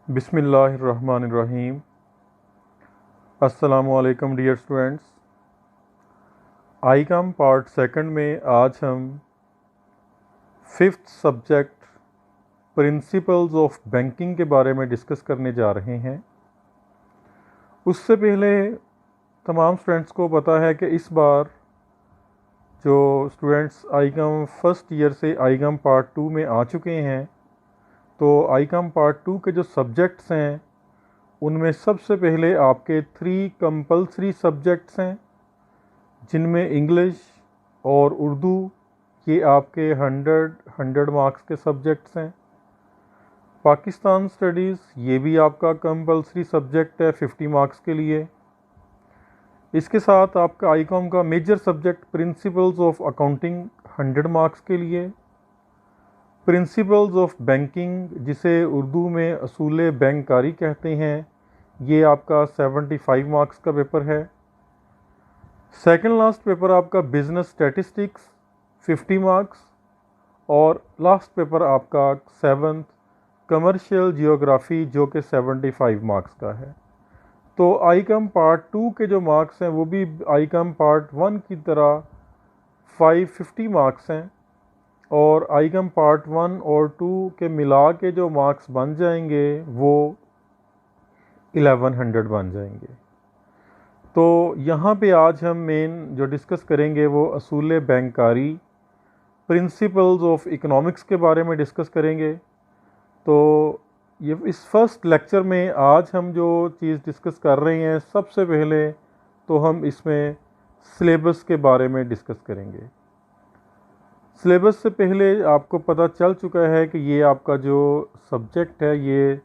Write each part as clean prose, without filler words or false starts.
बिस्मिल्लाहिर्रहमानिर्रहीम। अस्सलामुअलैकुम dear students. ICom part second में आज हम fifth subject principles of banking के बारे में डिस्कस करने जा रहे हैं। उससे पहले तमाम स्टूडेंट्स को पता है कि इस बार जो स्टूडेंट्स आईकॉम फर्स्ट ईयर से आईकॉम पार्ट 2 में आ चुके हैं, तो आईकॉम पार्ट 2 के जो सब्जेक्ट्स हैं उनमें सबसे पहले आपके 3 कंपलसरी सब्जेक्ट्स हैं, जिनमें इंग्लिश और उर्दू ये आपके 100 मार्क्स के सब्जेक्ट्स हैं। पाकिस्तान स्टडीज़ ये भी आपका कंपलसरी सब्जेक्ट है 50 मार्क्स के लिए। इसके साथ आपका आईकॉम का major subject principles of accounting 100 marks के लिए। प्रिंसिपल्स ऑफ बैंकिंग, जिसे उर्दू में असूल बैंककारी कहते हैं, ये आपका 75 मार्क्स का पेपर है। सेकंड लास्ट पेपर आपका बिजनेस स्टैटिस्टिक्स 50 मार्क्स, और लास्ट पेपर आपका सेवन्थ कमर्शियल जियोग्राफी जो कि 75 मार्क्स का है। तो आईकॉम पार्ट 2 के जो मार्क्स हैं वो भी आईकॉम पार्ट 1 की तरह 550 मार्क्स हैं, और आईकॉम पार्ट 1 और 2 के मिला के जो मार्क्स बन जाएंगे वो 1100 बन जाएंगे। तो यहाँ पे आज हम मेन जो डिस्कस करेंगे वो असूल बैंककारी, प्रिंसिपल्स ऑफ इकोनॉमिक्स के बारे में डिस्कस करेंगे। तो ये इस फर्स्ट लेक्चर में आज हम जो चीज़ डिस्कस कर रहे हैं, सबसे पहले तो हम इसमें सिलेबस के बारे में डिस्कस करेंगे। सिलेबस से पहले आपको पता चल चुका है कि ये आपका जो सब्जेक्ट है ये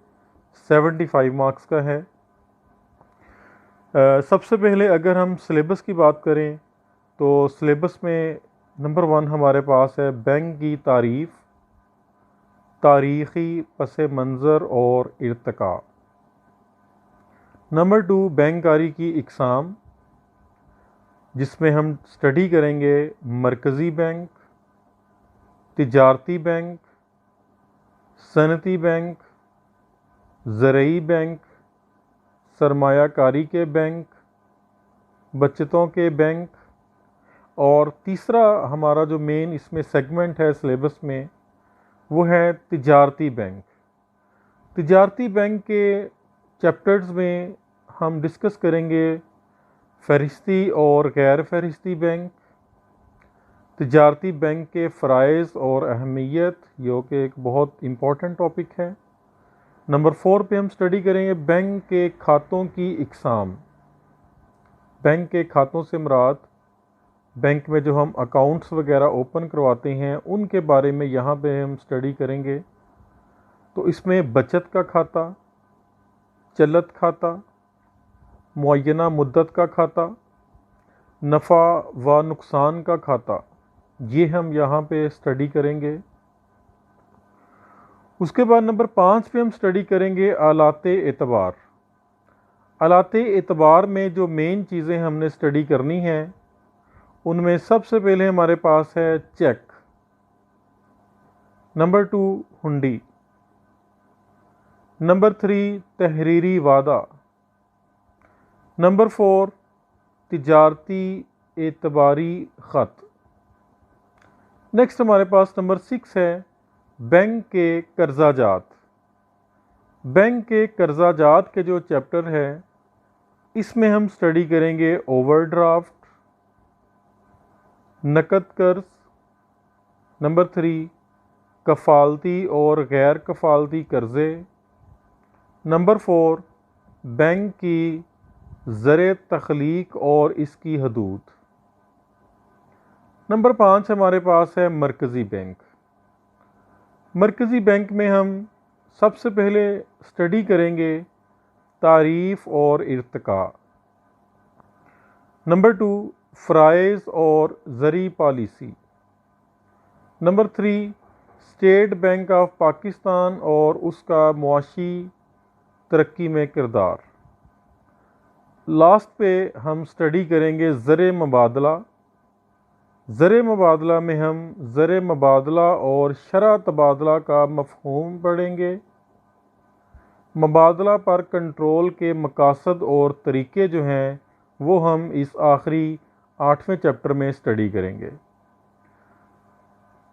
75 मार्क्स का है। सबसे पहले अगर हम सिलेबस की बात करें तो सिलेबस में नंबर 1 हमारे पास है बैंक की तारीफ़, तारीख़ी पस मंज़र और इर्तिका। नंबर 2 बैंककारी की इक़साम, जिसमें हम स्टडी करेंगे मरकज़ी बैंक, तिजारती बैंक, सनती बैंक, ज़रई बैंक, सरमायाकारी के बैंक, बचतों के बैंक, और तीसरा हमारा जो मेन इसमें सेगमेंट है सिलेबस में वो है तिजारती बैंक। तिजारती बैंक के चैप्टर्स में हम डिस्कस करेंगे फ़हरिस्ती और गैर फ़हरिस्ती बैंक, तिजारती बैंक के फ़राइज़ और अहमियत, जो कि एक बहुत इम्पॉर्टेंट टॉपिक है। नंबर 4 पे हम स्टडी करेंगे बैंक के खातों की इक़साम। बैंक के खातों से मुराद बैंक में जो हम अकाउंट्स वगैरह ओपन करवाते हैं उनके बारे में यहाँ पे हम स्टडी करेंगे। तो इसमें बचत का खाता, चलत खाता, मुअय्यना मुद्दत का खाता, नफ़ा व नुकसान का खाता, ये हम यहाँ पे स्टडी करेंगे। उसके बाद नंबर 5 पे हम स्टडी करेंगे आलाते एतबार। आलाते एतबार में जो मेन चीज़ें हमने स्टडी करनी हैं उनमें सबसे पहले हमारे पास है चेक, नंबर 2 हुंडी, नंबर 3 तहरीरी वादा, नंबर 4 तिजारती एतबारी ख़त। नेक्स्ट हमारे पास नंबर 6 है बैंक के कर्जाजात। बैंक के कर्जाजात के जो चैप्टर है इसमें हम स्टडी करेंगे ओवरड्राफ्ट, नकद कर्ज, नंबर 3 कफ़ालती और गैर कफ़ालती कर्ज़े, नंबर 4 बैंक की ज़र तख्लीक और इसकी हदूद। नंबर 5 हमारे पास है मरकज़ी बैंक। मरकज़ी बैंक में हम सबसे पहले स्टडी करेंगे तारीफ़ और इर्तिका। नंबर 2 फ़राइज़ और ज़री policy. Number 3 State Bank of Pakistan और उसका मुआशी तरक्की में किरदार। लास्ट पे हम स्टडी करेंगे ज़र मुबादला। ज़र मुबादला में हम ज़र मुबादला और शरह तबादला का मफ़हूम पढ़ेंगे। मुबादला पर कंट्रोल के मकासद और तरीके जो हैं वो हम इस आखिरी 8वें चैप्टर में स्टडी करेंगे।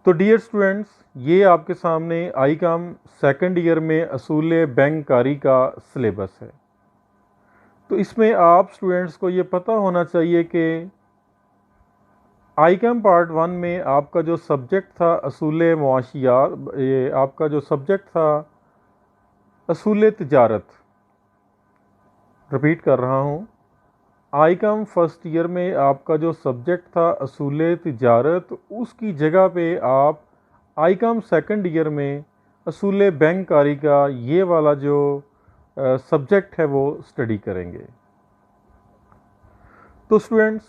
तो डियर स्टूडेंट्स, ये आपके सामने आईकॉम सेकंड ईयर में असूल बैंककारी का सिलेबस है। तो इसमें आप स्टूडेंट्स को ये पता होना चाहिए कि आईकॉम पार्ट 1 में आपका जो सब्जेक्ट था असूल मुआशियात, ये आपका जो सब्जेक्ट था असूल तिजारत। रिपीट कर रहा हूँ, आईकॉम फर्स्ट ईयर में आपका जो सब्जेक्ट था असूल तिजारत, उसकी जगह पे आप आईकॉम सेकंड ईयर में असूल बैंककारी का ये वाला जो सब्जेक्ट है वो स्टडी करेंगे। तो स्टूडेंट्स,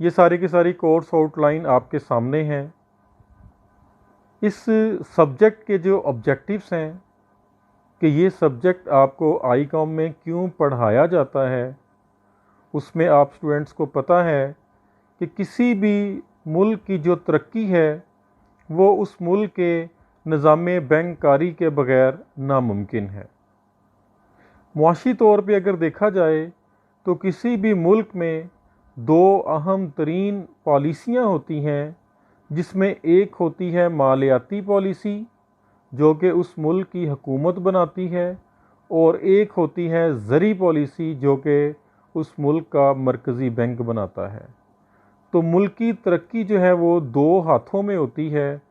ये सारी की सारी कोर्स आउटलाइन आपके सामने हैं। इस सब्जेक्ट के जो ऑब्जेक्टिव्स हैं कि ये सब्जेक्ट आपको आईकॉम में क्यों पढ़ाया जाता है, उसमें आप स्टूडेंट्स को पता है कि किसी भी मुल्क की जो तरक्की है वो उस मुल्क के निज़ाम बैंककारी के बग़ैर नामुमकिन है। मुआशी तौर पे अगर देखा जाए तो किसी भी मुल्क में दो अहम तरीन पॉलिसियाँ होती हैं, जिसमें एक होती है मालियाती पॉलिसी जो कि उस मुल्क की हुकूमत बनाती है, और एक होती है ज़री पॉलिसी जो कि उस मुल्क का मरकज़ी बैंक बनाता है। तो मुल्क की तरक्की जो है वो दो हाथों में होती है।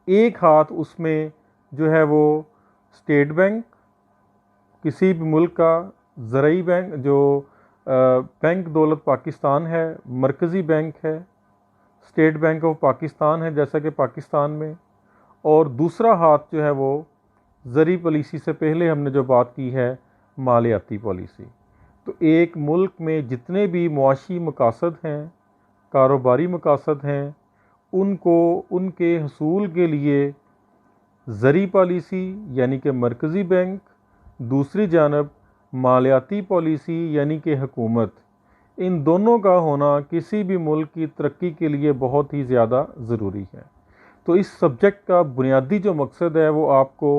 एक हाथ उसमें जो है वो स्टेट बैंक, किसी भी मुल्क का ज़रई बैंक जो बैंक दौलत पाकिस्तान है, मरकज़ी बैंक है, स्टेट बैंक ऑफ पाकिस्तान है जैसा कि पाकिस्तान में, और दूसरा हाथ जो है वो ज़री पॉलिसी से पहले हमने जो बात की है मालियाती पॉलिसी। तो एक मुल्क में जितने भी मुआशी मकासद हैं, कारोबारी मकासद हैं, उनको उनके हसूल के लिए ज़री पॉलिसी यानी कि मरकज़ी बैंक, दूसरी जानब मालियाती पॉलिसी यानी कि हुकूमत, इन दोनों का होना किसी भी मुल्क की तरक्की के लिए बहुत ही ज़्यादा ज़रूरी है। तो इस सब्जेक्ट का बुनियादी जो मकसद है वो आपको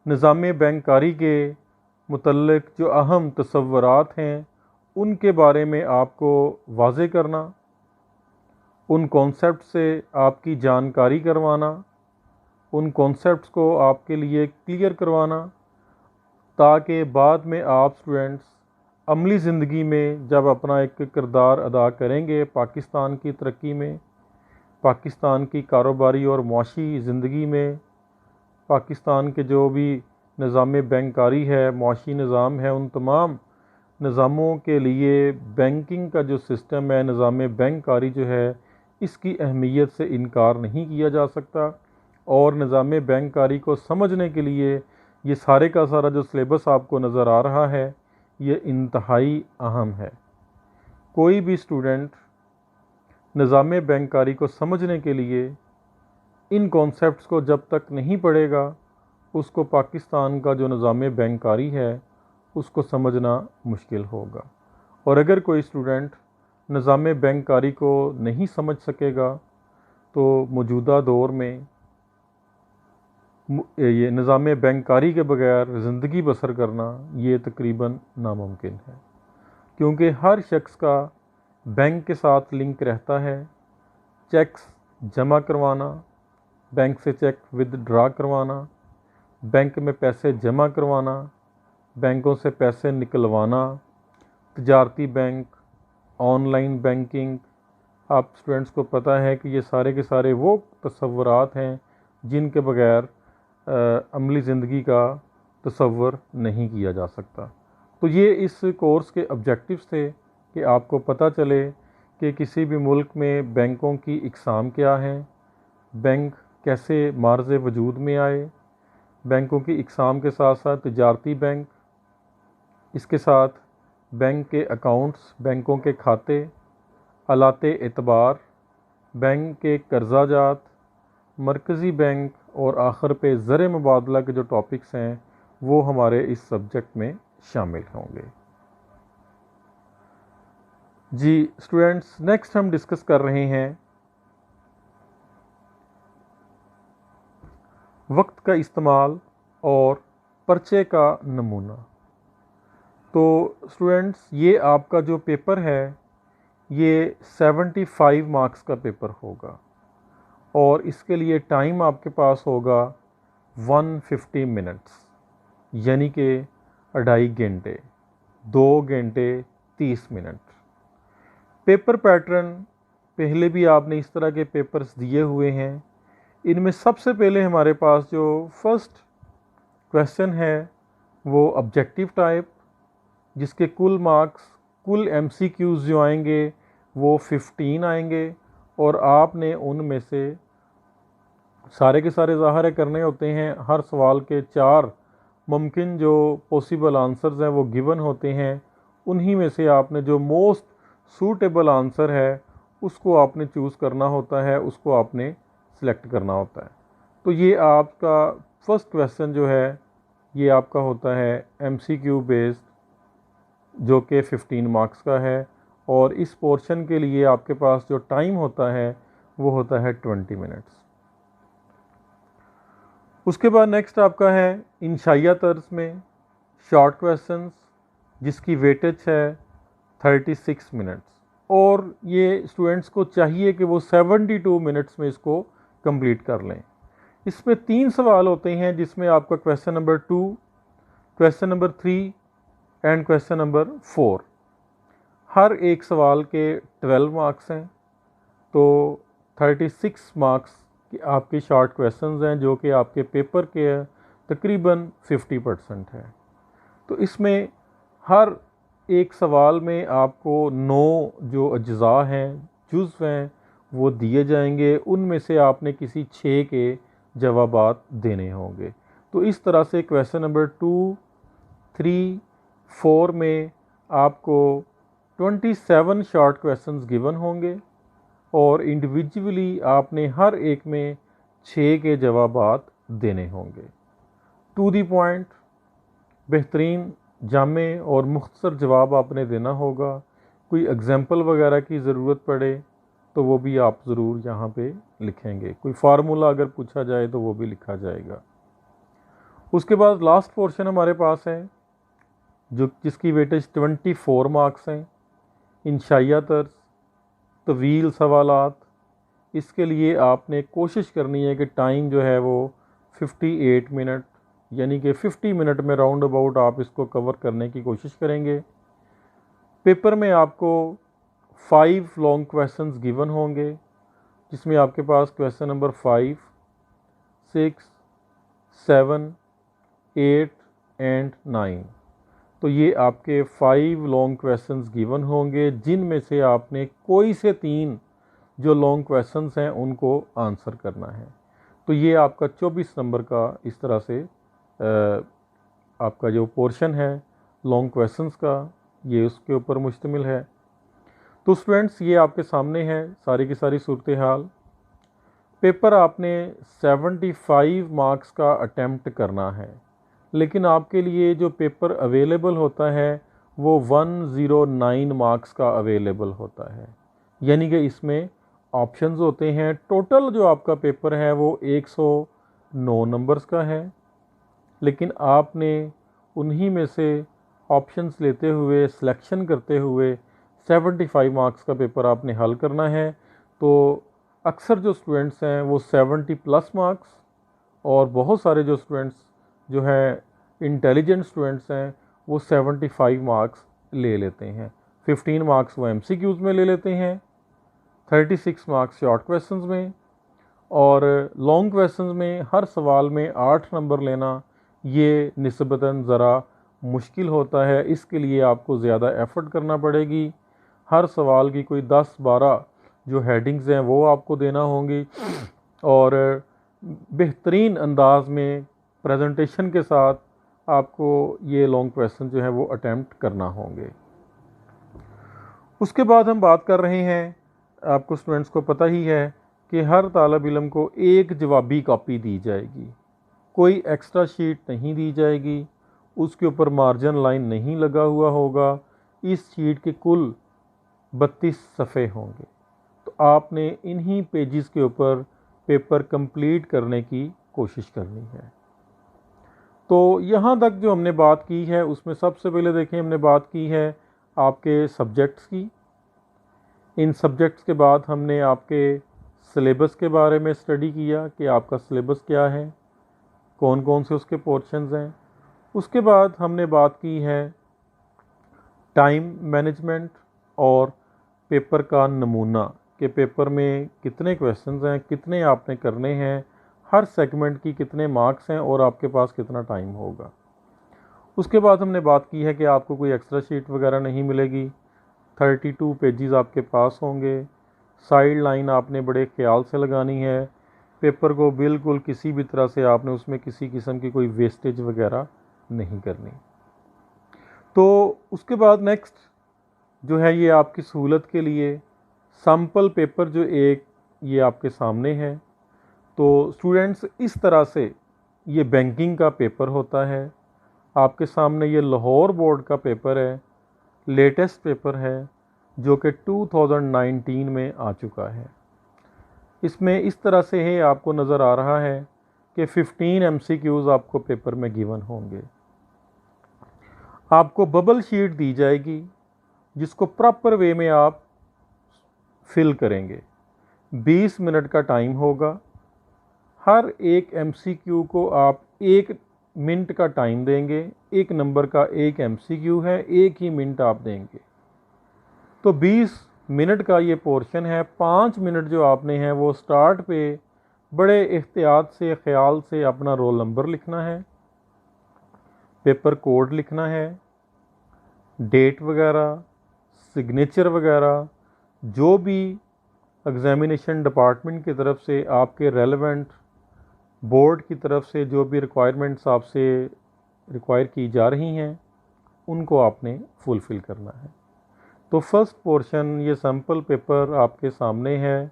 निज़ाम बैंककारी के मुतल्लिक़ जो अहम तसव्वुरात हैं उनके बारे में आपको वाज़े करना, उन कॉन्सेप्ट से आपकी जानकारी करवाना, उन कॉन्सेप्ट्स को आपके लिए क्लियर करवाना, ताकि बाद में आप स्टूडेंट्स अमली ज़िंदगी में जब अपना एक किरदार अदा करेंगे पाकिस्तान की तरक्की में, पाकिस्तान की कारोबारी और मुआशी ज़िंदगी में, पाकिस्तान के जो भी निज़ाम बैंककारी है, मुआशी निज़ाम है, उन तमाम निज़ामों के लिए बैंकिंग का जो सिस्टम है, निज़ाम बैंककारी जो है, इसकी अहमियत से इनकार नहीं किया जा सकता। और निज़ाम बैंककारी को समझने के लिए ये सारे का सारा जो सिलेबस आपको नज़र आ रहा है ये इंतहाई अहम है। कोई भी स्टूडेंट निज़ाम बैंककारी को समझने के लिए इन कॉन्सेप्ट्स को जब तक नहीं पढ़ेगा, उसको पाकिस्तान का जो निज़ाम बैंककारी है उसको समझना मुश्किल होगा। और अगर कोई स्टूडेंट निज़ाम बैंककारी को नहीं समझ सकेगा तो मौजूदा दौर में ये निज़ाम बैंककारी के बग़ैर ज़िंदगी बसर करना ये तकरीबन नामुमकिन है, क्योंकि हर शख्स का बैंक के साथ लिंक रहता है। चेक्स जमा करवाना, बैंक से चेक विदड्रा करवाना, बैंक में पैसे जमा करवाना, बैंकों से पैसे निकलवाना, तजारती बैंक, ऑनलाइन बैंकिंग, आप स्टूडेंट्स को पता है कि ये सारे के सारे वो तसव्वुरात हैं जिनके बग़ैर अमली ज़िंदगी का तसव्वुर नहीं किया जा सकता। तो ये इस कोर्स के ऑब्जेक्टिव्स थे कि आपको पता चले कि किसी भी मुल्क में बैंकों की इक़साम क्या हैं, बैंक कैसे मार्ज़ वजूद में आए, बैंकों की इक़साम के साथ साथ तजारती बैंक, इसके साथ बैंक के अकाउंट्स, बैंकों के खाते, आलाते एतबार, बैंक के कर्ज़ाजात, मरकज़ी बैंक, और आखिर पे ज़र मुबादला के जो टॉपिक्स हैं वो हमारे इस सब्जेक्ट में शामिल होंगे। जी स्टूडेंट्स, नेक्स्ट हम डिस्कस कर रहे हैं वक्त का इस्तेमाल और पर्चे का नमूना। तो स्टूडेंट्स, ये आपका जो पेपर है ये 75 मार्क्स का पेपर होगा और इसके लिए टाइम आपके पास होगा 150 मिनट्स, यानी कि 2.5 घंटे, 2 घंटे 30 मिनट। पेपर पैटर्न पहले भी आपने इस तरह के पेपर्स दिए हुए हैं। इनमें सबसे पहले हमारे पास जो फर्स्ट क्वेश्चन है वो ऑब्जेक्टिव टाइप, जिसके कुल मार्क्स, कुल एमसीक्यूज़ जो आएंगे वो 15 आएंगे और आपने उनमें से सारे के सारे ज़ाहिर करने होते हैं। हर सवाल के 4 मुमकिन जो पॉसिबल आंसर्स हैं वो गिवन होते हैं। उन्हीं में से आपने जो मोस्ट सूटेबल आंसर है उसको आपने चूज़ करना होता है, उसको आपने सेलेक्ट करना होता है। तो ये आपका फर्स्ट क्वेश्चन जो है ये आपका होता है एमसीक्यू बेस्ड, जो कि 15 मार्क्स का है और इस पोर्शन के लिए आपके पास जो टाइम होता है वो होता है 20 मिनट्स। उसके बाद नेक्स्ट आपका है इंशाइया तर्ज में शॉर्ट क्वेश्चंस, जिसकी वेटेज है 36 मिनट्स और ये स्टूडेंट्स को चाहिए कि वो 72 मिनट्स में इसको कंप्लीट कर लें। इसमें 3 सवाल होते हैं, जिसमें आपका question number 2, question number 3 and question number 4। हर एक सवाल के 12 मार्क्स हैं, तो 36 मार्क्स की आपके शॉर्ट क्वेश्चंस हैं, जो कि आपके पेपर के तकरीबन 50% है। तो इसमें हर एक सवाल में आपको 9 जो अज्जा हैं, जुज़्व हैं, वो दिए जाएंगे। उनमें से आपने किसी 6 के जवाबात देने होंगे। तो इस तरह से क्वेश्चन नंबर 2, 3, 4 में आपको 27 शॉर्ट क्वेश्चंस गिवन होंगे और इंडिविजुअली आपने हर एक में 6 के जवाबात देने होंगे। टू दी पॉइंट, बेहतरीन, जामे और मुख्तसर जवाब आपने देना होगा। कोई एग्जाम्पल वगैरह की ज़रूरत पड़े तो वो भी आप ज़रूर यहाँ पे लिखेंगे। कोई फार्मूला अगर पूछा जाए तो वो भी लिखा जाएगा। उसके बाद लास्ट पोर्शन हमारे पास है जिसकी वेटेज 24 मार्क्स हैं, इंशाइया तर्ज, तवील सवालात। इसके लिए आपने कोशिश करनी है कि टाइम जो है वो 58 मिनट, यानी कि 50 मिनट में राउंड अबाउट आप इसको कवर करने की कोशिश करेंगे। पेपर में आपको 5 लॉन्ग क्वेश्चंस गिवन होंगे, जिसमें आपके पास क्वेश्चन नंबर 5, 6, 7, 8 एंड 9। तो ये आपके 5 लॉन्ग क्वेश्चंस गिवन होंगे, जिनमें से आपने कोई से 3 जो लॉन्ग क्वेश्चंस हैं उनको आंसर करना है। तो ये आपका 24 नंबर का इस तरह से आपका जो पोर्शन है लॉन्ग क्वेश्चंस का, ये उसके ऊपर मुश्तमिल है। तो स्टूडेंट्स, ये आपके सामने है सारी की सारी सूरत हाल। पेपर आपने 75 मार्क्स का अटेम्प्ट करना है, लेकिन आपके लिए जो पेपर अवेलेबल होता है वो 109 मार्क्स का अवेलेबल होता है, यानी कि इसमें ऑप्शंस होते हैं। टोटल जो आपका पेपर है वो 109 नंबर्स का है, लेकिन आपने उन्हीं में से ऑप्शंस लेते हुए, सिलेक्शन करते हुए 75 मार्क्स का पेपर आपने हल करना है। तो अक्सर जो स्टूडेंट्स हैं वो 70+ मार्क्स, और बहुत सारे जो स्टूडेंट्स जो हैं इंटेलिजेंट स्टूडेंट्स हैं वो 75 मार्क्स ले लेते हैं। 15 मार्क्स वो एमसीक्यूज़ में ले लेते हैं, 36 मार्क्स शॉर्ट क्वेश्चंस में, और लॉन्ग क्वेश्चंस में हर सवाल में 8 नंबर लेना ये निस्बतन ज़रा मुश्किल होता है। इसके लिए आपको ज़्यादा एफ़र्ट करना पड़ेगी। हर सवाल की कोई 10-12 जो हेडिंग्स हैं वो आपको देना होंगी, और बेहतरीन अंदाज में प्रेजेंटेशन के साथ आपको ये लॉन्ग क्वेश्चन जो है वो अटेम्प्ट करना होंगे। उसके बाद हम बात कर रहे हैं, आपको स्टूडेंट्स को पता ही है कि हर तालिब इल्म को एक जवाबी कॉपी दी जाएगी, कोई एक्स्ट्रा शीट नहीं दी जाएगी, उसके ऊपर मार्जिन लाइन नहीं लगा हुआ होगा। इस शीट के कुल 32 सफ़े होंगे, तो आपने इन्हीं पेजेस के ऊपर पेपर कंप्लीट करने की कोशिश करनी है। तो यहाँ तक जो हमने बात की है उसमें सबसे पहले देखें हमने बात की है आपके सब्जेक्ट्स की। इन सब्जेक्ट्स के बाद हमने आपके सिलेबस के बारे में स्टडी किया कि आपका सिलेबस क्या है, कौन कौन से उसके पोर्शंस हैं। उसके बाद हमने बात की है टाइम मैनेजमेंट और पेपर का नमूना कि पेपर में कितने क्वेश्चंस हैं, कितने आपने करने हैं, हर सेगमेंट की कितने मार्क्स हैं और आपके पास कितना टाइम होगा। उसके बाद हमने बात की है कि आपको कोई एक्स्ट्रा शीट वगैरह नहीं मिलेगी, 32 पेजेस आपके पास होंगे। साइड लाइन आपने बड़े ख्याल से लगानी है, पेपर को बिल्कुल किसी भी तरह से आपने उसमें किसी किस्म की कोई वेस्टेज वगैरह नहीं करनी। तो उसके बाद नेक्स्ट जो है ये आपकी सहूलत के लिए सैम्पल पेपर जो एक ये आपके सामने है। तो स्टूडेंट्स इस तरह से ये बैंकिंग का पेपर होता है। आपके सामने ये लाहौर बोर्ड का पेपर है, लेटेस्ट पेपर है जो कि 2019 में आ चुका है। इसमें इस तरह से है आपको नज़र आ रहा है कि 15 MCQs आपको पेपर में गिवन होंगे। आपको बबल शीट दी जाएगी जिसको प्रॉपर वे में आप फिल करेंगे। 20 मिनट का टाइम होगा। हर एक MCQ को आप 1 मिनट का टाइम देंगे। एक नंबर का एक MCQ है, 1 ही मिनट आप देंगे। तो 20 मिनट का ये पोर्शन है। 5 मिनट जो आपने हैं वो स्टार्ट पे बड़े एहतियात से ख्याल से अपना रोल नंबर लिखना है, पेपर कोड लिखना है, डेट वगैरह, सिग्नेचर वगैरह, जो भी एग्ज़ामिनेशन डिपार्टमेंट की तरफ से आपके रेलेवेंट बोर्ड की तरफ से जो भी रिक्वायरमेंट्स आपसे रिक्वायर की जा रही हैं उनको आपने फुलफ़िल करना है। तो फर्स्ट पोर्शन ये सैम्पल पेपर आपके सामने है।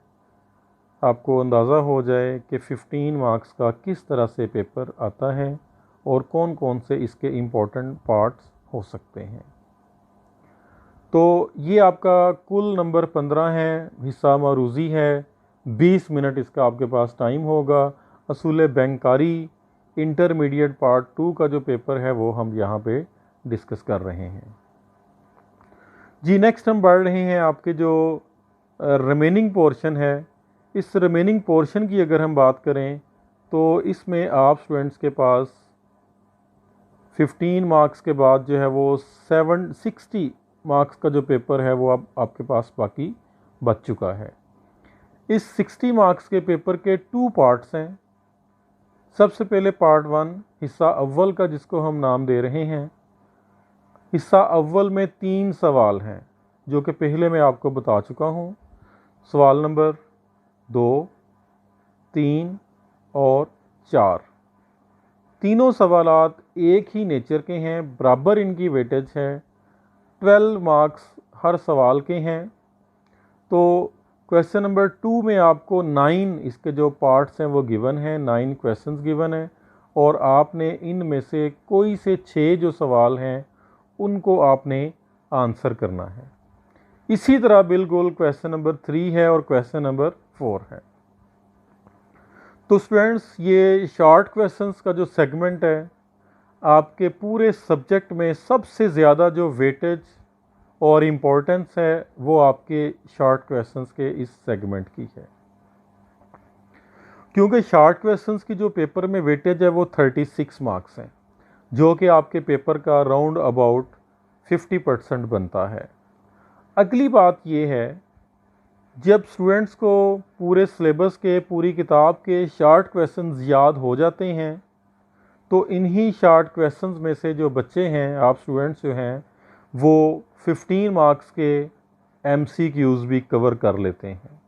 आपको अंदाज़ा हो जाए कि 15 मार्क्स का किस तरह से पेपर आता है और कौन कौन से इसके इम्पोर्टेंट पार्ट्स हो सकते हैं। तो ये आपका कुल नंबर 15 है, हिस्सा मारूज़ी है। 20 मिनट इसका आपके पास टाइम होगा। असूल बैंकारी इंटरमीडिएट पार्ट 2 का जो पेपर है वो हम यहाँ पे डिस्कस कर रहे हैं। जी नेक्स्ट हम बढ़ रहे हैं आपके जो रिमेनिंग पोर्शन है। इस रिमेनिंग पोर्शन की अगर हम बात करें तो इसमें आप स्टूडेंट्स के पास 15 मार्क्स के बाद जो है वो 60 मार्क्स का जो पेपर है वो अब आपके पास बाकी बच चुका है। इस 60 मार्क्स के पेपर के 2 पार्ट्स हैं। सबसे पहले पार्ट 1 हिस्सा अव्वल का जिसको हम नाम दे रहे हैं। हिस्सा अव्वल में 3 सवाल हैं जो कि पहले मैं आपको बता चुका हूँ। सवाल नंबर 2, 3 और 4। तीनों सवालात एक ही नेचर के हैं, बराबर इनकी वेटेज है। 12 मार्क्स हर सवाल के हैं। तो क्वेश्चन नंबर 2 में आपको 9 इसके जो पार्ट्स हैं वो गिवन हैं, 9 क्वेश्चंस गिवन हैं और आपने इनमें से कोई से 6 जो सवाल हैं उनको आपने आंसर करना है। इसी तरह बिल्कुल क्वेश्चन नंबर 3 है और क्वेश्चन नंबर 4 है। तो स्टूडेंट्स ये शॉर्ट क्वेश्चंस का जो सेगमेंट है आपके पूरे सब्जेक्ट में सबसे ज़्यादा जो वेटेज और इम्पोर्टेंस है वो आपके शॉर्ट क्वेश्चंस के इस सेगमेंट की है, क्योंकि शॉर्ट क्वेश्चंस की जो पेपर में वेटेज है वो 36 मार्क्स हैं जो कि आपके पेपर का राउंड अबाउट 50% बनता है। अगली बात ये है जब स्टूडेंट्स को पूरे सिलेबस के पूरी किताब के शॉर्ट क्वेश्चंस याद हो जाते हैं तो इन्हीं शॉर्ट क्वेश्चंस में से जो बच्चे हैं आप स्टूडेंट्स जो हैं वो 15 मार्क्स के MCQs भी कवर कर लेते हैं।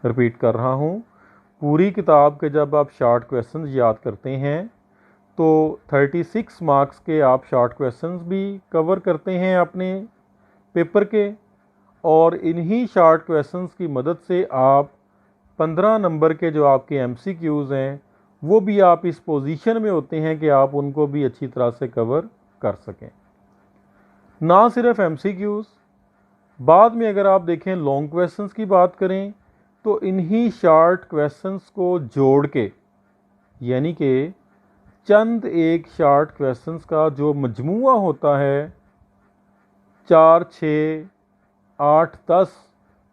रिपीट कर रहा हूँ, पूरी किताब के जब आप शॉर्ट क्वेश्चंस याद करते हैं तो 36 मार्क्स के आप शॉर्ट क्वेश्चंस भी कवर करते हैं अपने पेपर के और इन्हीं शॉर्ट क्वेश्चंस की मदद से आप 15 नंबर के जो आपके MCQs हैं वो भी आप इस पोजीशन में होते हैं कि आप उनको भी अच्छी तरह से कवर कर सकें। ना सिर्फ MCQs, बाद में अगर आप देखें लॉन्ग क्वेश्चंस की बात करें तो इन्हीं शॉर्ट क्वेश्चंस को जोड़ के यानी कि चंद एक शॉर्ट क्वेश्चंस का जो मजमूआ होता है, 4, 6, 8, 10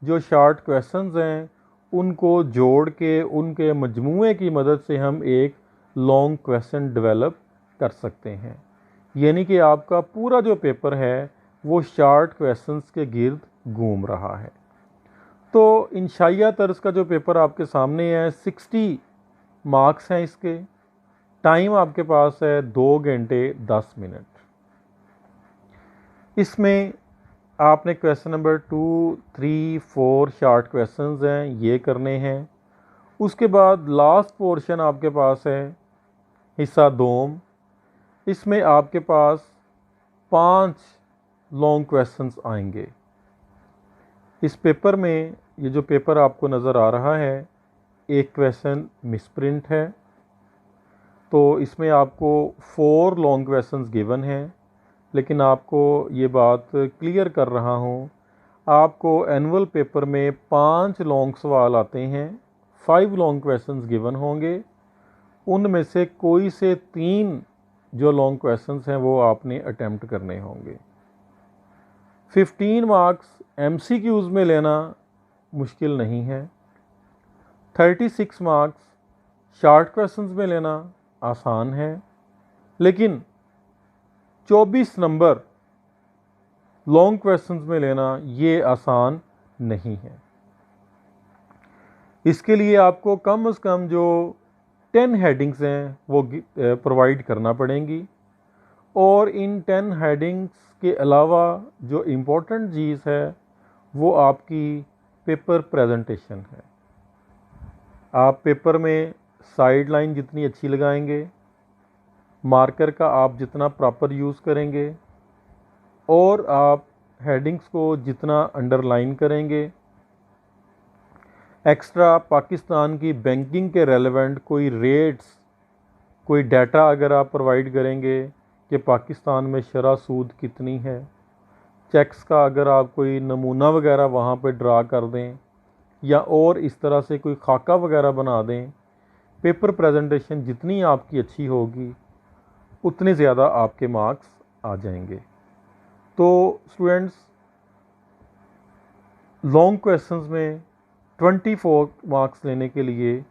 जो शॉर्ट क्वेश्चंस हैं, उनको जोड़ के उनके मजमूए की मदद से हम एक लॉन्ग क्वेश्चन डेवलप कर सकते हैं। यानी कि आपका पूरा जो पेपर है वो शॉर्ट क्वेश्चंस के गिर्द घूम रहा है। तो इंशाइया तर्ज का जो पेपर आपके सामने है, 60 मार्क्स हैं इसके। टाइम आपके पास है 2 घंटे 10 मिनट। इसमें आपने क्वेश्चन नंबर 2, 3, 4 शॉर्ट क्वेश्चंस हैं, ये करने हैं। उसके बाद लास्ट पोर्शन आपके पास है हिस्सा दोम। इसमें आपके पास 5 लॉन्ग क्वेश्चंस आएंगे। इस पेपर में, ये जो पेपर आपको नज़र आ रहा है, एक क्वेश्चन मिसप्रिंट है। तो इसमें आपको 4 लॉन्ग क्वेश्चंस गिवन हैं, लेकिन आपको ये बात क्लियर कर रहा हूँ, आपको एनुअल पेपर में 5 लॉन्ग सवाल आते हैं, 5 लॉन्ग क्वेश्चंस गिवन होंगे। उनमें से कोई से 3 जो लॉन्ग क्वेश्चंस हैं वो आपने अटेम्प्ट करने होंगे। 15 मार्क्स MCQs में लेना मुश्किल नहीं है। 36 मार्क्स शॉर्ट क्वेश्चंस में लेना आसान है, लेकिन 24 नंबर लॉन्ग क्वेश्चंस में लेना ये आसान नहीं है। इसके लिए आपको कम से कम जो 10 हेडिंग्स हैं वो प्रोवाइड करना पड़ेंगी, और इन 10 हेडिंग्स के अलावा जो इम्पोर्टेंट चीज़ है वो आपकी पेपर प्रेजेंटेशन है। आप पेपर में साइड लाइन जितनी अच्छी लगाएंगे, मार्कर का आप जितना प्रॉपर यूज़ करेंगे, और आप हेडिंग्स को जितना अंडरलाइन करेंगे, एक्स्ट्रा पाकिस्तान की बैंकिंग के रेलेवेंट कोई रेट्स, कोई डाटा अगर आप प्रोवाइड करेंगे कि पाकिस्तान में शरह सूद कितनी है, चेक्स का अगर आप कोई नमूना वगैरह वहाँ पे ड्रा कर दें, या और इस तरह से कोई खाका वगैरह बना दें, पेपर प्रेजेंटेशन जितनी आपकी अच्छी होगी उतने ज़्यादा आपके मार्क्स आ जाएंगे। तो स्टूडेंट्स, लॉन्ग क्वेश्चंस में 24 मार्क्स लेने के लिए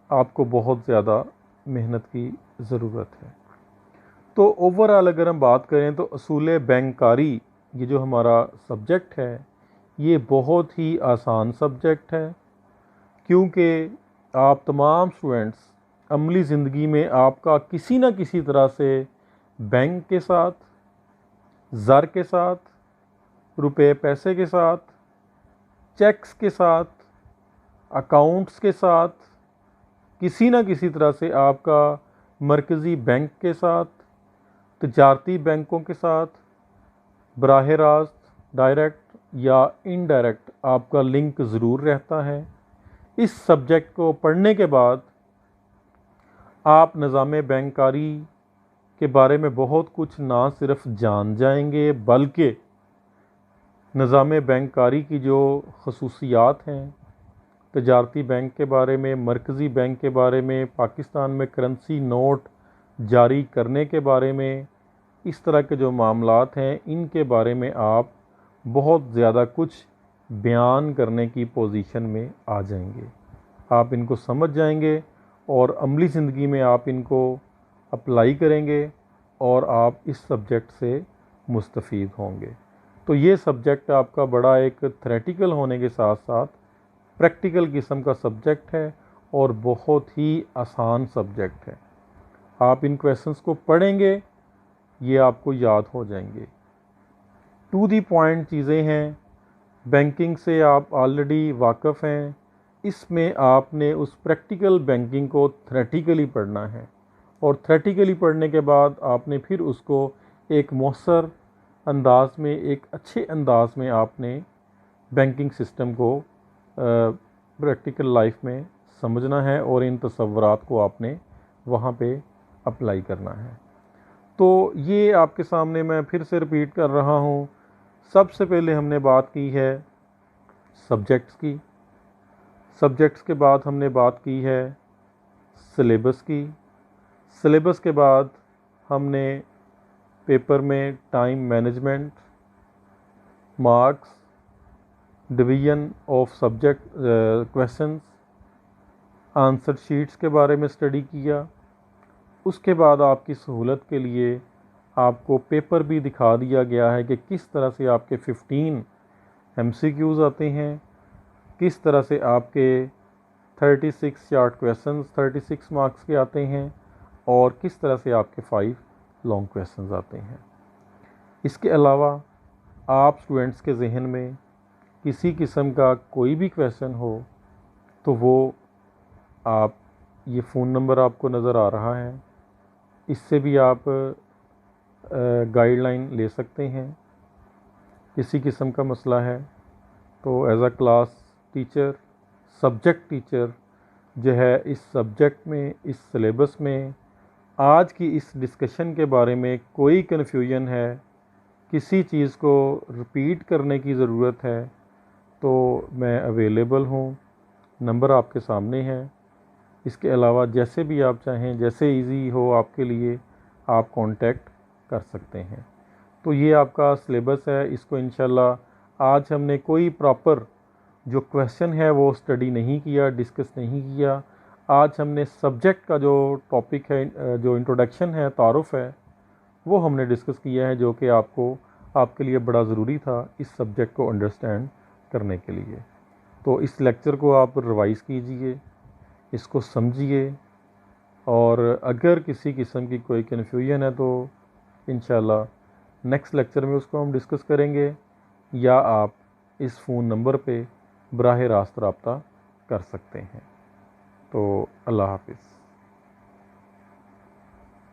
आपको बहुत ज़्यादा मेहनत की ज़रूरत है। तो ओवरऑल अगर हम बात करें तो असूल बैंककारी, ये जो हमारा सब्जेक्ट है, ये बहुत ही आसान सब्जेक्ट है, क्योंकि आप तमाम स्टूडेंट्स अमली ज़िंदगी में आपका किसी न किसी तरह से बैंक के साथ, ज़र के साथ, रुपए पैसे के साथ, चेक्स के साथ, अकाउंट्स के साथ, किसी न किसी तरह से आपका मरकज़ी बैंक के साथ, तजारती बैंकों के साथ बराह रास्त, डायरेक्ट या इनडायरेक्ट आपका लिंक ज़रूर रहता है। इस सब्जेक्ट को पढ़ने के बाद आप निज़ाम बैंककारी के बारे में बहुत कुछ ना सिर्फ जान जाएंगे, बल्कि निज़ाम बैंककारी की जो खसूसियात हैं, तजारती बैंक के बारे में, मरकज़ी बैंक के बारे में, पाकिस्तान में करेंसी नोट जारी करने के बारे में, इस तरह के जो मामलात हैं, इनके बारे में आप बहुत ज़्यादा कुछ बयान करने की पोजीशन में आ जाएंगे। आप इनको समझ जाएंगे और अमली ज़िंदगी में आप इनको अप्लाई करेंगे और आप इस सब्जेक्ट से मुस्तफ़ीद होंगे। तो ये सब्जेक्ट आपका बड़ा एक थ्योरेटिकल होने के साथ साथ प्रैक्टिकल किस्म का सब्जेक्ट है और बहुत ही आसान सब्जेक्ट है। आप इन क्वेश्चंस को पढ़ेंगे, ये आपको याद हो जाएंगे। टू दी पॉइंट चीज़ें हैं, बैंकिंग से आप ऑलरेडी वाकिफ़ हैं, इसमें आपने उस प्रैक्टिकल बैंकिंग को थ्योरेटिकली पढ़ना है, और थ्योरेटिकली पढ़ने के बाद आपने फिर उसको एक मौसर अंदाज में, एक अच्छे अंदाज में आपने बैंकिंग सिस्टम को प्रैक्टिकल लाइफ में समझना है, और इन तसव्वुरात को आपने वहाँ पे अप्लाई करना है। तो ये आपके सामने मैं फिर से रिपीट कर रहा हूँ। सबसे पहले हमने बात की है सब्जेक्ट्स की, सब्जेक्ट्स के बाद हमने बात की है सिलेबस की, सिलेबस के बाद हमने पेपर में time management, marks, division of subject questions, answer sheets के बारे में स्टडी किया। उसके बाद आपकी सहूलत के लिए आपको पेपर भी दिखा दिया गया है कि किस तरह से आपके 15 MCQs आते हैं, किस तरह से आपके 36 शॉर्ट क्वेश्चंस 36 मार्क्स के आते हैं और किस तरह से आपके 5 लॉन्ग क्वेश्चंस आते हैं। इसके अलावा आप स्टूडेंट्स के जहन में किसी किस्म का कोई भी क्वेश्चन हो तो वो आप, ये फ़ोन नंबर आपको नज़र आ रहा है, इससे भी आप गाइडलाइन ले सकते हैं। किसी किस्म का मसला है तो as a class teacher, subject teacher जो है, इस सब्जेक्ट में, इस सिलेबस में आज की इस डिस्कशन के बारे में कोई कन्फ्यूजन है, किसी चीज़ को रिपीट करने की ज़रूरत है, तो मैं अवेलेबल हूँ। नंबर आपके सामने है। इसके अलावा जैसे भी आप चाहें, जैसे इजी हो आपके लिए, आप कांटेक्ट कर सकते हैं। तो ये आपका सिलेबस है। इसको इंशाल्लाह आज हमने कोई प्रॉपर जो क्वेश्चन है वो स्टडी नहीं किया, डिस्कस नहीं किया। आज हमने सब्जेक्ट का जो टॉपिक है, जो इंट्रोडक्शन है, तारुफ है, वो हमने डिस्कस किया है, जो कि आपके लिए बड़ा ज़रूरी था इस सब्जेक्ट को अंडरस्टैंड करने के लिए। तो इस लेक्चर को आप रिवाइज़ कीजिए, इसको समझिए, और अगर किसी किस्म की कोई कन्फ्यूजन है तो इंशाल्लाह नेक्स्ट लेक्चर में उसको हम डिस्कस करेंगे, या आप इस फ़ोन नंबर पे बराह रास्त रब्ता कर सकते हैं। तो अल्लाह हाफ़िज़।